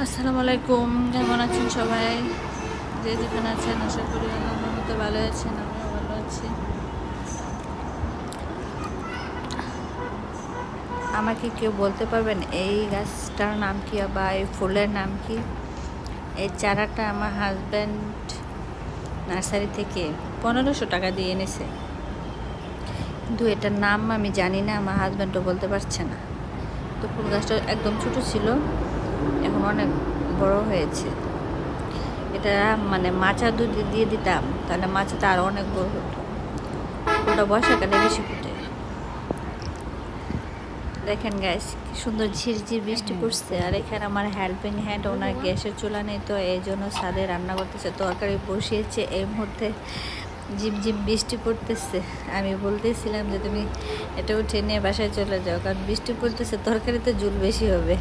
আসসালামু আলাইকুম, কেমন আছেন সবাই? যে যেখানে আছেন আশা করি আল্লাহর মতো ভালো আছেন, আমিও ভালো আছি। আমাকে কেউ বলতে পারবেন এই গাছটার নাম কি বা এই ফুলের নাম কি? এই চারাটা আমার হাজব্যান্ড নার্সারি থেকে 1500 টাকা দিয়ে এনেছে, কিন্তু এটার নাম আমি জানি না, আমার হাজব্যান্ডও বলতে পারছে না। তো ফুল গাছটা একদম ছোটো ছিল, এখন অনেক বড় হয়েছে। এটা মানে মাচা যদি দিয়ে দিতাম তাহলে মাচাটা আরও অনেক বড় হতো। ফুলটা বর্ষাকালে বেশি ফুটে। দেখেন গাইস, কি সুন্দর ঝিরঝির বৃষ্টি পড়ছে। আর এখানে আমার হেল্পিং হ্যান্ড, ওনার গ্যাসের চুলা নেই, তো এই জন্য ছাদে রান্না করতেছে, তরকারি বসিয়েছে। এই মুহূর্তে ঝিমঝিম বৃষ্টি পড়তেছে। আমি বলতেছিলাম যে তুমি এটা উঠে নিয়ে বাসায় চলে যাও, কারণ বৃষ্টি পড়তেছে, তরকারিতে জল বেশি হবে।